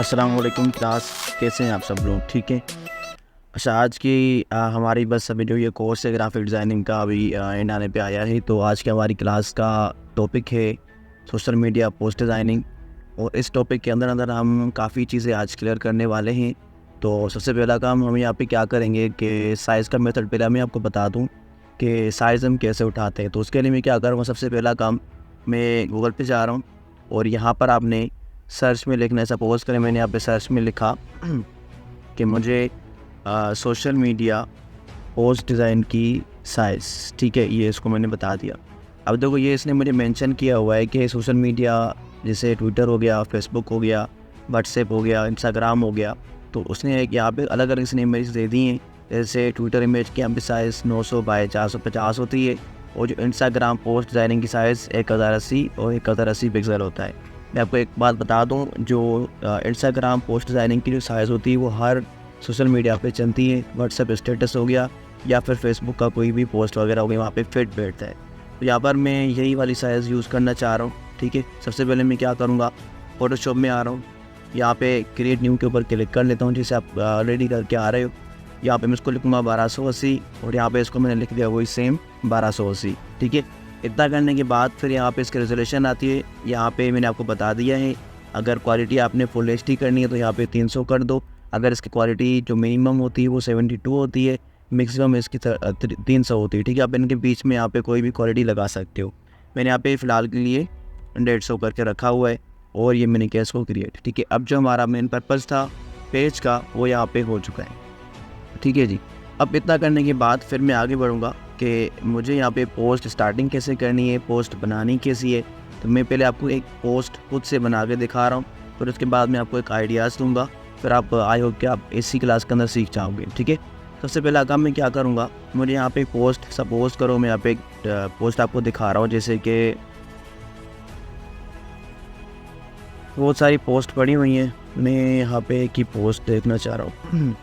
अस्सलाम वालेकुम क्लास, कैसे हैं आप सब लोग? ठीक है। अच्छा, आज की हमारी बस अभी जो ये कोर्स है ग्राफिक डिज़ाइनिंग का अभी एंड आने पे आया है। तो आज की हमारी क्लास का टॉपिक है सोशल मीडिया पोस्ट डिज़ाइनिंग। और इस टॉपिक के अंदर अंदर हम काफ़ी चीज़ें आज क्लियर करने वाले हैं। तो सबसे पहला काम हम यहाँ पे क्या करेंगे कि साइज़ का मेथड पहले मैं आपको बता दूँ कि साइज़ हम कैसे उठाते हैं। तो उसके लिए मैं क्या करूँगा, सबसे पहला काम मैं गूगल पे जा रहा हूँ और यहाँ पर आपने सर्च में लिखना है। सपोज़ करें मैंने यहाँ पे सर्च में लिखा कि मुझे सोशल मीडिया पोस्ट डिज़ाइन की साइज़, ठीक है, ये इसको मैंने बता दिया। अब देखो ये इसने मुझे मेंशन किया हुआ है कि सोशल मीडिया जैसे ट्विटर हो गया, फेसबुक हो गया, व्हाट्सएप हो गया, इंस्टाग्राम हो गया। तो उसने एक यहाँ पे अलग अलग इसने इमेज दे दी हैं। जैसे ट्विटर इमेज की यहाँ पे साइज़ 900 बाय 450 होती है और जो इंस्टाग्राम पोस्ट डिज़ाइनिंग की साइज़ 1080 और 1080 पिक्सल होता है। मैं आपको एक बात बता दूं, जो इंस्टाग्राम पोस्ट डिज़ाइनिंग की जो साइज़ होती है वो हर सोशल मीडिया पे चलती है। व्हाट्सएप स्टेटस हो गया या फिर फेसबुक का कोई भी पोस्ट वगैरह हो गया, वहाँ पे फिट बैठता है। तो यहाँ पर मैं यही वाली साइज़ यूज़ करना चाह रहा हूँ। ठीक है, सबसे पहले मैं क्या करूँगा, फोटोशॉप में आ रहा हूँ, यहाँ पे क्रिएट न्यू के ऊपर क्लिक कर लेता हूँ जैसे आप रेडी करके आ रहे हो। यहाँ पे मैं इसको लिखूँगा 1280 और यहाँ पे इसको मैंने लिख दिया वही सेम 1280। ठीक है, इतना करने के बाद फिर यहाँ पे इसकी रेजोल्यूशन आती है। यहाँ पे मैंने आपको बता दिया है, अगर क्वालिटी आपने फुल एचडी करनी है तो यहाँ पे 300 कर दो। अगर इसकी क्वालिटी जो मिनिमम होती है वो 72 होती है, मैक्सिमम इसकी 300 होती है। ठीक है, आप इनके बीच में यहाँ पे कोई भी क्वालिटी लगा सकते हो। मैंने यहाँ पे फ़िलहाल के लिए 150 करके रखा हुआ है और ये मैंने किया इसको क्रिएट। ठीक है, अब जो हमारा मेन पर्पज़ था पेज का वो यहाँ पे हो चुका है। ठीक है जी, अब इतना करने के बाद फिर मैं आगे बढ़ूँगा कि मुझे यहाँ पे पोस्ट स्टार्टिंग कैसे करनी है, पोस्ट बनानी कैसी है। तो मैं पहले आपको एक पोस्ट खुद से बना के दिखा रहा हूँ, फिर उसके बाद मैं आपको एक आइडियाज़ दूँगा। फिर आप आई होप कि आप इसी क्लास के अंदर सीख जाओगे। ठीक है, सबसे पहला काम मैं क्या करूँगा, मुझे यहाँ पे पोस्ट सपोज करो मैं यहाँ पे एक पोस्ट आपको दिखा रहा हूँ, जैसे कि बहुत सारी पोस्ट पड़ी हुई हैं, मैं यहाँ पे एक ही पोस्ट देखना चाह रहा हूँ।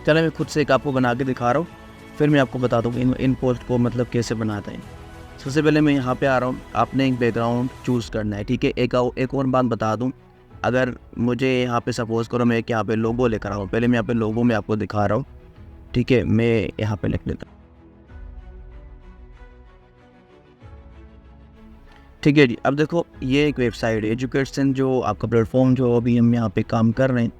चलो मैं खुद से एक आपको बना के दिखा रहा हूँ, फिर मैं आपको बता दूँ इन पोस्ट को मतलब कैसे बनाते हैं। सबसे पहले मैं यहाँ पे आ रहा हूँ, आपने एक बैकग्राउंड चूज़ करना है। ठीक है, एक और बात बता दूँ, अगर मुझे यहाँ पे सपोज़ करो मैं यहाँ पे लोगो लेकर आऊँ, पहले मैं यहाँ पे लोगो में आपको दिखा रहा हूँ। ठीक है, मैं यहाँ पे लिख लेता हूँ। ठीक है जी, अब देखो ये एक वेबसाइट है एजुकेशन, जो आपका प्लेटफॉर्म जो अभी हम यहाँ पे काम कर रहे हैं,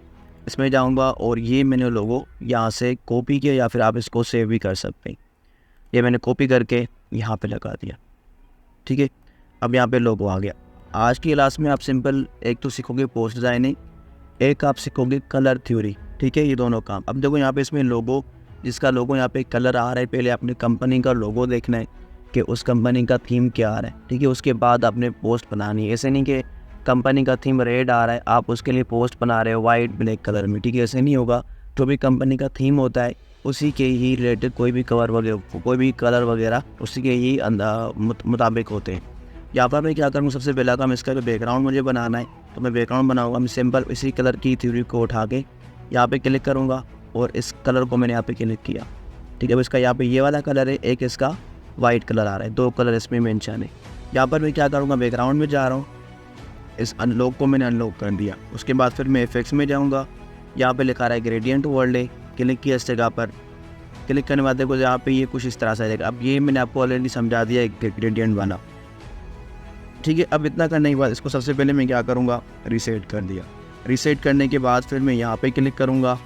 इसमें जाऊँगा और ये मैंने लोगो यहाँ से कॉपी किया या फिर आप इसको सेव भी कर सकते हैं। ये मैंने कॉपी करके यहाँ पे लगा दिया। ठीक है, अब यहाँ पे लोगो आ गया। आज की क्लास में आप सिंपल एक तो सीखोगे पोस्ट डिज़ाइनिंग, एक आप सीखोगे कलर थ्योरी। ठीक है, ये दोनों काम। अब देखो यहाँ पे इसमें लोगो, जिसका लोगो यहाँ पे कलर आ रहा है, पहले आपने कंपनी का लोगो देखना है कि उस कंपनी का थीम क्या आ रहा है। ठीक है, उसके बाद आपने पोस्ट बनानी है। ऐसे नहीं कि कंपनी का थीम रेड आ रहा है आप उसके लिए पोस्ट बना रहे हो वाइट ब्लैक कलर में। ठीक है, ऐसे नहीं होगा। जो भी कंपनी का थीम होता है उसी के ही रिलेटेड कोई भी कवर वगैरह, कोई भी कलर वगैरह उसी के ही मुताबिक होते हैं। यहाँ पर मैं क्या करूँगा, सबसे पहला काम इसका जो बैकग्राउंड मुझे बनाना है, तो मैं बैकग्राउंड बनाऊँगा। मैं सिंपल इसी कलर की थ्योरी को उठा के यहाँ पे क्लिक करूँगा और इस कलर को मैंने यहाँ पे क्लिक किया। ठीक है, अब इसका यहाँ पे ये वाला कलर है, एक इसका वाइट कलर आ रहा है, दो कलर इसमें मेंशन है। यहाँ पर मैं क्या करूँगा, बैकग्राउंड में जा रहा हूँ, इस अनलॉक को मैंने अनलॉक कर दिया। उसके बाद फिर मैं इफेक्ट्स में जाऊँगा, यहाँ पे लिखा रहा है ग्रेडियंट वर्ल्ड है, क्लिक किया इस जगह पर। क्लिक करने बाद देखो यहाँ पे ये कुछ इस तरह से आ जाएगा। अब ये मैंने आपको ऑलरेडी समझा दिया एक ग्रेडियंट वाला। ठीक है, अब इतना करने के बाद इसको सबसे पहले मैं क्या करूँगा, रीसेट कर दिया। रीसेट करने के बाद फिर मैं यहाँ पे क्लिक करूँगा,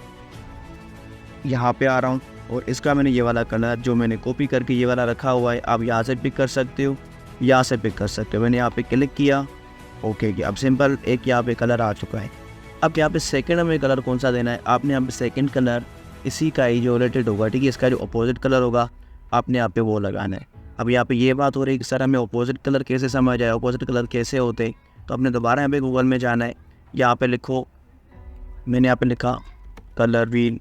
यहाँ पे आ रहा हूँ और इसका मैंने ये वाला कलर जो मैंने कॉपी करके ये वाला रखा हुआ है, आप यहाँ से पिक कर सकते हो, यहाँ से पिक कर सकते हो। मैंने यहाँ पे क्लिक किया, ओके किया। अब सिंपल एक यहाँ पे कलर आ चुका है। अब यहाँ पे सेकंड में कलर कौन सा देना है, आपने यहाँ पे सेकंड कलर इसी का ही जो रिलेटेड होगा, ठीक है, इसका जो अपोजिट कलर होगा आपने यहाँ पे वो लगाना है। अब यहाँ पे ये बात हो रही है कि सर हमें अपोजिट कलर कैसे समझ आए, अपोजिट कलर कैसे होते हैं, तो आपने दोबारा यहाँ पे गूगल में जाना है। यहाँ पे लिखो, मैंने यहाँ पे लिखा कलर व्हील।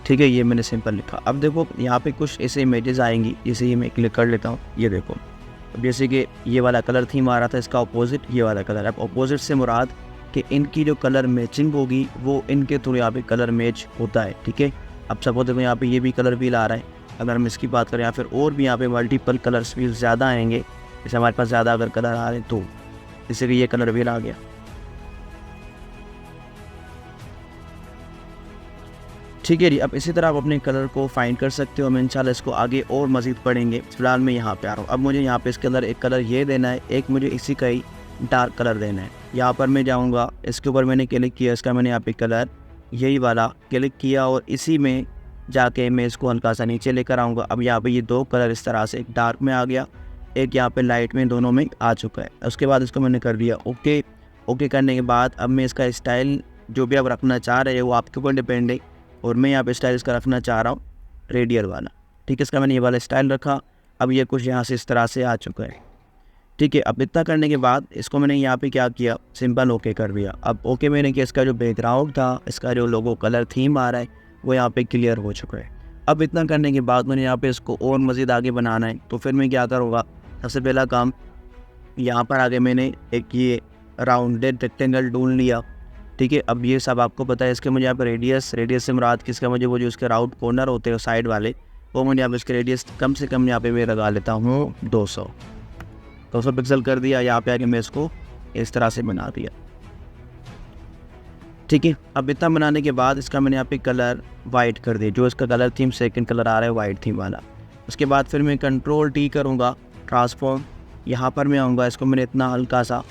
ठीक है, ये मैंने सिंपल लिखा। अब देखो यहाँ पे कुछ ऐसे इमेजेस आएंगी, जैसे ये मैं क्लिक कर लेता हूँ, ये देखो। अब जैसे कि ये वाला कलर थीम आ रहा था, इसका अपोजिट ये वाला कलर। अब अपोजिट से मुराद कि इनकी जो कलर मैचिंग होगी वो इनके थ्रू यहाँ पे कलर मैच होता है। ठीक है, अब सपोज देखो यहाँ पे ये भी कलर व्हील आ रहा है, अगर हम इसकी बात करें या फिर और भी यहाँ पे मल्टीपल कलर्स व्हील ज़्यादा आएंगे, जैसे हमारे पास ज़्यादा अगर कलर आ रहे हैं तो जैसे कि ये कलर भी आ गया। ठीक है जी, अब इसी तरह आप अपने कलर को फाइंड कर सकते हो। हम इंशाल्लाह इसको आगे और मज़ीद पढ़ेंगे। फिलहाल मैं यहाँ पे आ रहा हूँ। अब मुझे यहाँ पे इसके अंदर एक कलर ये देना है, एक मुझे इसी का ही डार्क कलर देना है। यहाँ पर मैं जाऊँगा, इसके ऊपर मैंने क्लिक किया, इसका मैंने यहाँ पे कलर यही वाला क्लिक किया और इसी में जाके मैं इसको हल्का सा नीचे लेकर आऊँगा। अब यहाँ पे ये दो कलर इस तरह से, एक डार्क में आ गया, एक यहाँ पे लाइट में, दोनों में आ चुका है। उसके बाद इसको मैंने कर दिया ओके। ओके करने के बाद अब मैं इसका स्टाइल जो भी आप रखना चाह रहे हो वो आपके ऊपर डिपेंड है, और मैं यहाँ पे स्टाइल इसका रखना चाह रहा हूँ रेडियल वाला। ठीक है, इसका मैंने ये वाला स्टाइल रखा। अब ये कुछ यहाँ से इस तरह से आ चुका है। ठीक है, अब इतना करने के बाद इसको मैंने यहाँ पे क्या किया, सिंपल ओके कर दिया। अब ओके मैंने किया, इसका जो बैकग्राउंड था, इसका जो लोगो कलर थीम आ रहा है वो यहाँ पे क्लियर हो चुका है। अब इतना करने के बाद मैंने यहाँ पे इसको और मज़ीद आगे बनाना है, तो फिर मैं क्या करूँगा, सबसे पहला काम यहाँ पर आगे मैंने एक ये राउंडेड रेक्टेंगल टूल लिया। ठीक है, अब ये सब आपको पता है। इसके मुझे यहाँ पर रेडियस से मुराद किसका, मुझे वो जो उसके राउंड कॉर्नर होते हैं साइड वाले, वो मुझे यहाँ पर इसके रेडियस कम से कम यहाँ पे मैं लगा लेता हूँ 200 पिक्सल कर दिया। यहाँ पे आके मैं इसको इस तरह से बना दिया। ठीक है, अब इतना बनाने के बाद इसका मैंने यहाँ पे कलर वाइट कर दिया, जो इसका कलर थीम सेकंड कलर आ रहा है वाइट थीम वाला। उसके बाद फिर मैं कंट्रोल टी करूँगा, ट्रांसफॉर्म। यहाँ पर मैं आऊँगा, इसको मैंने इतना हल्का सा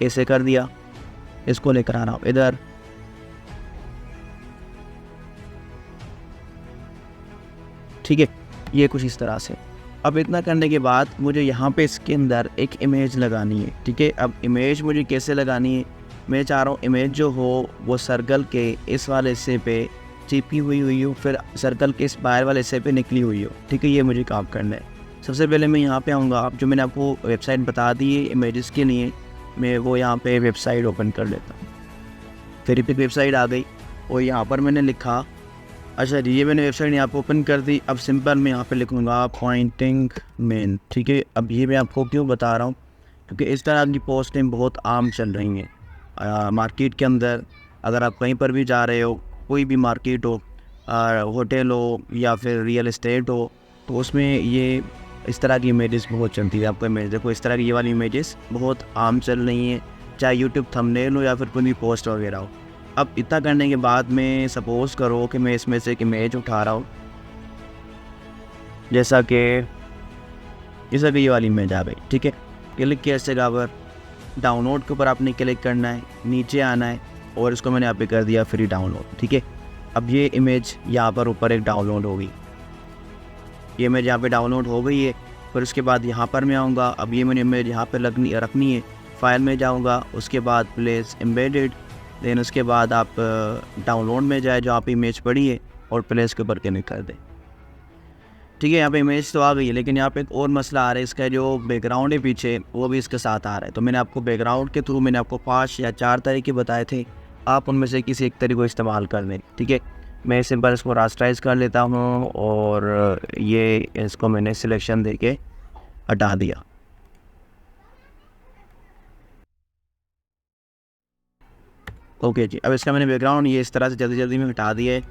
ऐसे कर दिया, इसको लेकर आ रहा हूँ इधर। ठीक है, ये कुछ इस तरह से। अब इतना करने के बाद मुझे यहाँ पे इसके अंदर एक इमेज लगानी है। ठीक है, अब इमेज मुझे कैसे लगानी है, मैं चाह रहा हूँ इमेज जो हो वो सर्कल के इस वाले हिस्से पे चिपकी हुई हो, फिर सर्कल के इस बाहर वाले हिस्से पे निकली हुई हो। ठीक है, ये मुझे काम करना है। सबसे पहले मैं यहाँ पे आऊँगा, अब जो मैंने आपको वेबसाइट बता दी है इमेजेस के लिए, मैं वो यहाँ पे वेबसाइट ओपन कर लेता हूँ। फिर पे वेबसाइट आ गई और यहाँ पर मैंने लिखा, अच्छा जी, ये मैंने वेबसाइट यहाँ पे ओपन कर दी। अब सिंपल मैं यहाँ पे लिखूँगा पॉइंटिंग मेन। ठीक है, अब ये मैं आपको क्यों बता रहा हूँ, क्योंकि इस तरह की पोस्टें बहुत आम चल रही हैं मार्केट के अंदर। अगर आप कहीं पर भी जा रहे हो, कोई भी मार्केट हो, होटल हो या फिर रियल इस्टेट हो, तो उसमें ये इस तरह की इमेजेस बहुत चलती है। आपको इमेज देखो, इस तरह की ये वाली इमेजेस बहुत आम चल रही हैं, चाहे यूट्यूब थंबनेल हो या फिर कोई भी पोस्ट वगैरह हो। अब इतना करने के बाद मैं सपोज़ करो कि मैं इसमें से एक इमेज उठा रहा हूँ, जैसा कि ये वाली इमेज आ गई। ठीक है, क्लिक किया इस जगह पर, डाउनलोड के ऊपर आपने क्लिक करना है, नीचे आना है और इसको मैंने यहाँ पे कर दिया फ्री डाउनलोड। ठीक है, अब ये इमेज यहाँ पर ऊपर एक डाउनलोड होगी, ये इमेज यहाँ पे डाउनलोड हो गई है। फिर उसके बाद यहाँ पर मैं आऊँगा, अब ये मैंने इमेज यहाँ पे रखनी है। फाइल में जाऊँगा, उसके बाद प्लेस एम्बेडेड, देन उसके बाद आप डाउनलोड में जाए जो आप इमेज पड़ी है और प्लेस के ऊपर क्लिक कर दें। ठीक है, यहाँ पे इमेज तो आ गई है, लेकिन यहाँ पे एक और मसला आ रहा है, इसका जो बैकग्राउंड है पीछे वो भी इसके साथ आ रहा है। तो मैंने आपको बैकग्राउंड के थ्रू मैंने आपको 5 या 4 तरीके बताए थे, आप उनमें से किसी एक तरीके को इस्तेमाल कर लें। ठीक है, मैं सिंपल इसको रास्टराइज कर लेता हूँ और ये इसको मैंने सिलेक्शन देके हटा दिया। ओके जी, अब इसका मैंने बैकग्राउंड ये इस तरह से जल्दी में हटा दिया है।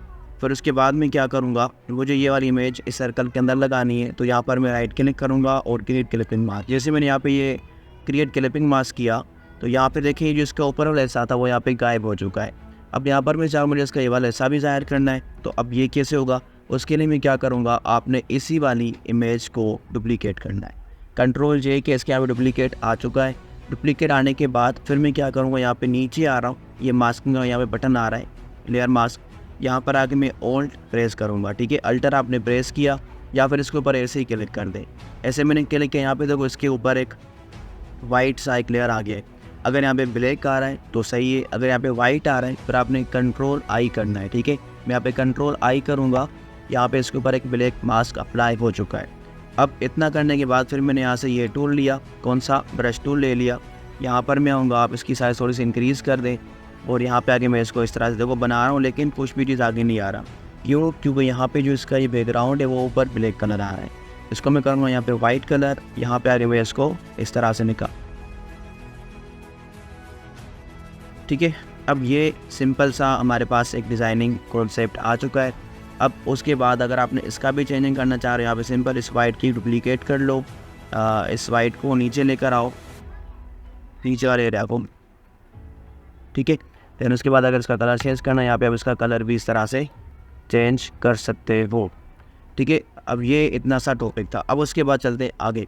फिर उसके बाद मैं क्या करूँगा, मुझे ये वाली इमेज इस सर्कल के अंदर लगानी है, तो यहाँ पर मैं राइट क्लिक करूँगा और क्रिएट क्लिपिंग मास्क। जैसे मैंने यहाँ पे ये क्रिएट क्लिपिंग मास्क किया, तो यहाँ पे देखिए जो इसका ऊपर वाला हिस्सा था वो यहाँ पे गायब हो चुका है। अब यहाँ पर मैं चाहूँ मुझे इसका ये वाला हिस्सा भी ज़ाहिर करना है, तो अब ये कैसे होगा, उसके लिए मैं क्या करूँगा, आपने इसी वाली इमेज को डुप्लीकेट करना है। कंट्रोल जे के, इसके यहाँ पे डुप्लीकेट आ चुका है। डुप्लीकेट आने के बाद फिर मैं क्या करूँगा, यहाँ पे नीचे आ रहा हूँ, ये मास्किंग का यहाँ पे बटन आ रहा है, लेयर मास्क, यहाँ पर आके मैं ऑल्ट प्रेस करूँगा। ठीक है, अल्टर आपने प्रेस किया या फिर इसके ऊपर ऐसे ही क्लिक कर दें। ऐसे मैंने क्लिक किया, यहाँ पे देखो इसके ऊपर एक वाइट सा एक लेयर आ गया है। अगर यहाँ पे ब्लैक आ रहा है तो सही है, अगर यहाँ पे वाइट आ रहा है फिर आपने कंट्रोल आई करना है। ठीक है, मैं यहाँ पे कंट्रोल आई करूँगा, यहाँ पे इसके ऊपर एक ब्लैक मास्क अप्लाई हो चुका है। अब इतना करने के बाद फिर मैंने यहाँ से ये टूल लिया, कौन सा, ब्रश टूल ले लिया। यहाँ पर मैं आऊँगा, आप इसकी साइज़ थोड़ी सी इंक्रीज़ कर दें और यहाँ पे आके मैं इसको इस तरह से देखो बना रहा हूँ, लेकिन कुछ भी चीज़ आगे नहीं आ रहा। क्यों, क्योंकि यहाँ पे जो इसका ये बैकग्राउंड है वो ऊपर ब्लैक कलर आ रहा है। इसको मैं करूँगा यहाँ पे वाइट कलर, यहाँ पे आगे मैं इसको इस तरह से निकाल। ठीक है, अब ये सिंपल सा हमारे पास एक डिज़ाइनिंग कॉन्सेप्ट आ चुका है। अब उसके बाद अगर आपने इसका भी चेंजिंग करना चाह रहे हो, यहाँ पे सिंपल इस वाइट की डुप्लीकेट कर लो, इस वाइट को नीचे लेकर आओ, नीचे वाले एरिया को, ठीक है। देन उसके बाद अगर इसका कलर चेंज करना है, यहाँ पे आप इसका कलर भी इस तरह से चेंज कर सकते हो, ठीक है। अब ये इतना सा टॉपिक था। अब उसके बाद चलते आगे।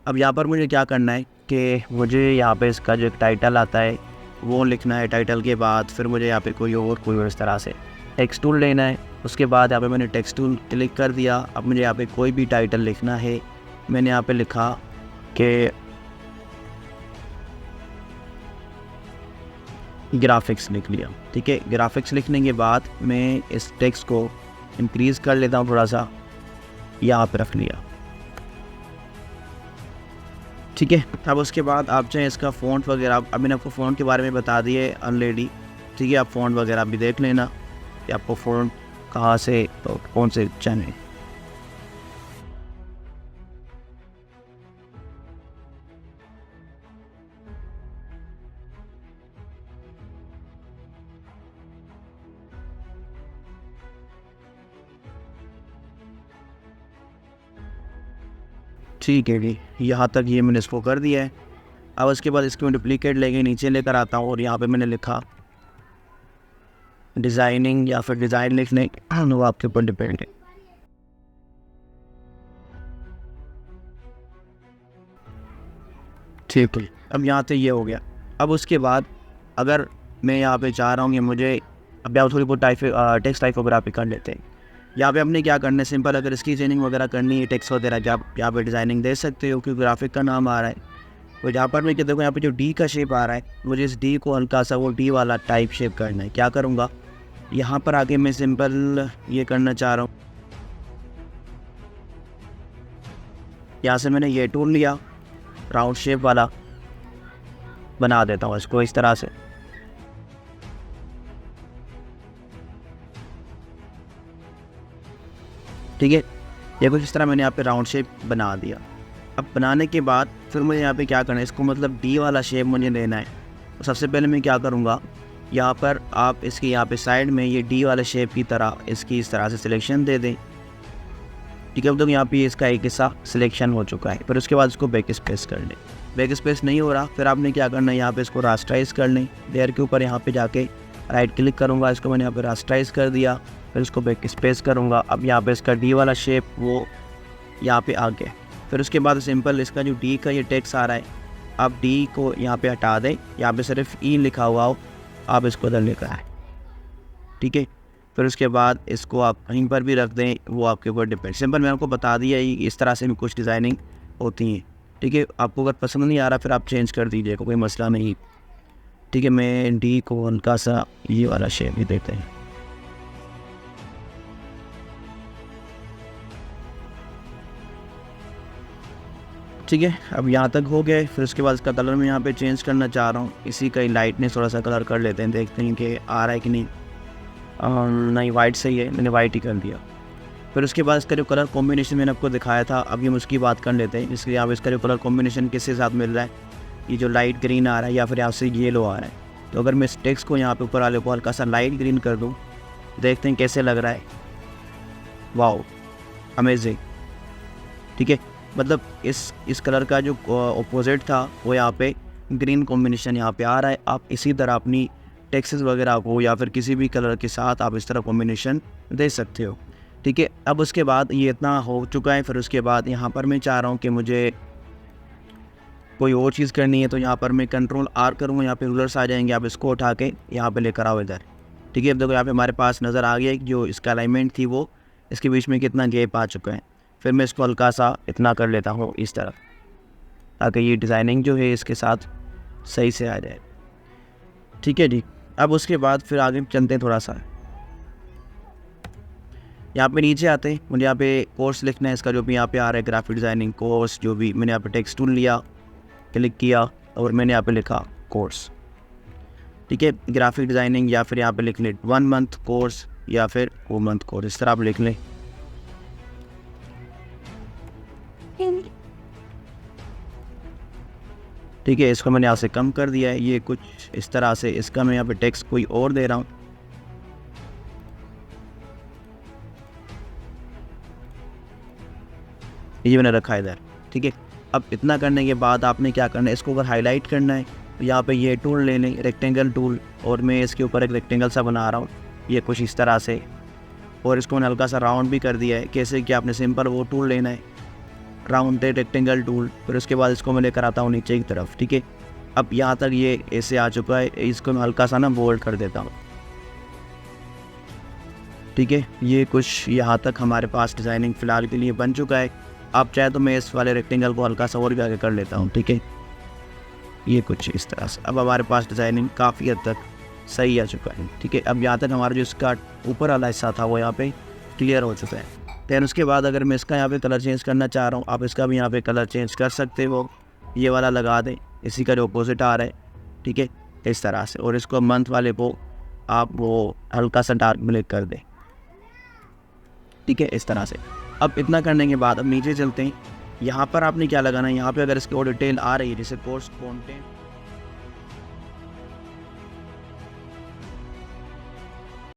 अब यहाँ पर मुझे क्या करना है कि मुझे यहाँ पे इसका जो एक टाइटल आता है वो लिखना है। टाइटल के बाद फिर मुझे यहाँ पे कोई और इस तरह से टेक्स्ट टूल लेना है। उसके बाद यहाँ पे मैंने टेक्स्ट टूल क्लिक कर दिया। अब मुझे यहाँ पे कोई भी टाइटल लिखना है। मैंने यहाँ पे लिखा कि ग्राफिक्स लिख लिया, ठीक है। ग्राफिक्स लिखने के बाद मैं इस टेक्स्ट को इंक्रीज़ कर लेता हूँ थोड़ा सा, यहाँ पे रख लिया, ठीक है। अब उसके बाद आप चाहें इसका फ़ॉन्ट वगैरह, अब मैंने आपको फ़ॉन्ट के बारे में बता दिए ऑलरेडी, ठीक है। आप फ़ॉन्ट वगैरह भी देख लेना कि आपको फ़ॉन्ट कहाँ से तो कौन से चाहिए। ठीक है जी, यहाँ तक ये मैंने इसको कर दिया है। अब उसके बाद इसकी मैं डुप्लीकेट लेके नीचे लेकर आता हूँ और यहाँ पे मैंने लिखा डिज़ाइनिंग या फिर डिज़ाइन लिखने, वो आपके ऊपर डिपेंड है। ठीक है, अब यहाँ से ये हो गया। अब उसके बाद अगर मैं यहाँ पे चाह रहा हूँ कि मुझे, अब यहाँ थोड़ी बहुत टेक्स्ट टाइपोग्राफी कर लेते हैं। यहाँ पे हमने क्या करना है, सिंपल अगर इसकी चेंजिंग वगैरह करनी है टेक्स्ट वगैरह की, आप यहाँ पे डिज़ाइनिंग दे सकते हो क्योंकि ग्राफिक का नाम आ रहा है। तो यहाँ पर मैं क्या देखो, यहाँ पे जो डी का शेप आ रहा है, मुझे इस डी को हल्का सा वो डी वाला टाइप शेप करना है। क्या करूँगा, यहाँ पर आगे मैं सिंपल ये करना चाह रहा हूँ। यहाँ से मैंने ये टूल लिया, राउंड शेप वाला बना देता हूँ इसको इस तरह से, ठीक है। ये कुछ इस तरह मैंने यहाँ पे राउंड शेप बना दिया। अब बनाने के बाद फिर मुझे यहाँ पे क्या करना है, इसको मतलब डी वाला शेप मुझे लेना है। तो सबसे पहले मैं क्या करूँगा, यहाँ पर आप इसकी यहाँ पे साइड में ये डी वाले शेप की तरह इसकी इस तरह से सिलेक्शन दे दें, ठीक है। अब तो यहाँ पे इसका एक हिस्सा सिलेक्शन हो चुका है। फिर उसके बाद इसको बैक स्पेस कर लें। बैक स्पेस नहीं हो रहा, फिर आपने क्या करना है, यहाँ पे इसको रास्टराइज कर लें। लेयर के ऊपर यहाँ पे जाके राइट क्लिक करूँगा, इसको मैंने यहाँ पे रास्टराइज कर दिया। फिर इसको बैक स्पेस करूँगा। अब यहाँ पे इसका डी वाला शेप वो यहाँ पे आ गया। फिर उसके बाद सिंपल इसका जो डी का ये टेक्स्ट आ रहा है, आप डी को यहाँ पे हटा दें, यहाँ पे सिर्फ ई लिखा हुआ हो, आप इसको उधर लेकर आए, ठीक है। फिर उसके बाद इसको आप कहीं पर भी रख दें, वो आपके ऊपर डिपेंड। सिंपल मैंने आपको बता दिया ही, इस तरह से भी कुछ डिज़ाइनिंग होती हैं, ठीक है। आपको अगर पसंद नहीं आ रहा फिर आप चेंज कर दीजिएगा, कोई मसला नहीं, ठीक है। मैं डी को हल्का सा ये वाला शेप ही देते हैं, ठीक है। अब यहाँ तक हो गए। फिर उसके बाद इसका कलर मैं यहाँ पे चेंज करना चाह रहा हूँ, इसी का लाइटनेस थोड़ा सा कलर कर लेते हैं, देखते हैं कि आ रहा है कि नहीं। नहीं, वाइट सही है, मैंने वाइट ही कर दिया। फिर उसके बाद इसका जो कलर कॉम्बिनेशन मैंने आपको दिखाया था, अभी हम उसकी बात कर लेते हैं। इसलिए आप इसका जो कलर कॉम्बिनेशन किसके साथ मिल रहा है, ये जो लाइट ग्रीन आ रहा है या फिर यहाँ से येलो आ रहा है। तो अगर मैं इस टेक्स्ट को यहाँ पे ऊपर वाले को हल्का सा लाइट ग्रीन कर दूँ, देखते हैं कैसे लग रहा है। वाओ, अमेजिंग, ठीक है। मतलब इस कलर का जो ऑपोजिट था वो यहाँ पे ग्रीन कॉम्बिनेशन यहाँ पे आ रहा है। आप इसी तरह अपनी टेक्स्ट्स वगैरह को या फिर किसी भी कलर के साथ आप इस तरह कॉम्बिनेशन दे सकते हो, ठीक है। अब उसके बाद ये इतना हो चुका है। फिर उसके बाद यहाँ पर मैं चाह रहा हूँ कि मुझे कोई और चीज़ करनी है, तो यहाँ पर मैं कंट्रोल आर करूँगा, यहाँ पे रूलर्स आ जाएंगे, आप इसको उठा के यहाँ पे लेकर आओ इधर, ठीक है। अब देखो यहाँ पे हमारे पास नज़र आ गया जो इसका अलाइनमेंट थी वो इसके बीच में कितना गैप आ चुका है। फिर मैं इसको हल्का सा इतना कर लेता हूँ इस तरफ, ताकि ये डिज़ाइनिंग जो है इसके साथ सही से आ जाए, ठीक है जी। अब उसके बाद फिर आगे चलते हैं थोड़ा सा, यहाँ पे नीचे आते हैं। मुझे यहाँ पे कोर्स लिखना है इसका, जो भी यहाँ पे आ रहा है ग्राफिक डिज़ाइनिंग कोर्स, जो भी मैंने यहाँ पे टेक्स्ट टूल लिया, क्लिक किया और मैंने यहाँ पे लिखा कोर्स, ठीक है। ग्राफिक डिज़ाइनिंग या फिर यहाँ पे लिख लें 1 मंथ कोर्स या फिर 2 मंथ कोर्स, इस तरह आप लिख लें, ठीक है। इसको मैंने यहाँ से कम कर दिया है, ये कुछ इस तरह से। इसका मैं यहाँ पे टेक्स्ट कोई और दे रहा हूँ, ये मैंने रखा है इधर, ठीक है। अब इतना करने के बाद आपने क्या करना है, इसको अगर हाईलाइट करना है यहाँ पे ये टूल ले लें, रेक्टेंगल टूल, और मैं इसके ऊपर एक रेक्टेंगल सा बना रहा हूँ, ये कुछ इस तरह से, और इसको मैंने हल्का सा राउंड भी कर दिया है। कैसे कि आपने सिंपल वो टूल लेना है, राउंड है रेक्टेंगल टूल, फिर उसके बाद इसको मैं लेकर आता हूँ नीचे की तरफ, ठीक है। अब यहाँ तक ये ऐसे आ चुका है, इसको मैं हल्का सा ना बोल्ड कर देता हूँ, ठीक है। ये कुछ यहाँ तक हमारे पास डिज़ाइनिंग फ़िलहाल के लिए बन चुका है। आप चाहे तो मैं इस वाले रेक्टेंगल को हल्का सा और भी आगे कर लेता हूँ, ठीक है। ये कुछ इस तरह से अब हमारे पास डिज़ाइनिंग काफ़ी हद तक सही आ चुका है, ठीक है। अब यहाँ तक हमारा जो इसका ऊपर वाला हिस्सा था वो यहाँ पे क्लियर हो चुका है। दैन उसके बाद अगर मैं इसका यहाँ पे कलर चेंज करना चाह रहा हूँ, आप इसका भी यहाँ पे कलर चेंज कर सकते हो। ये वाला लगा दें, इसी का जो अपोजिट आ रहा है, ठीक है, इस तरह से। और इसको मंथ वाले को आप वो हल्का सा डार्क ब्लैक कर दें, ठीक है, इस तरह से। अब इतना करने के बाद अब नीचे चलते हैं। यहाँ पर आपने क्या लगाना है, यहाँ पे अगर इसकी और डिटेल आ रही है, जैसे कोर्स कंटेंट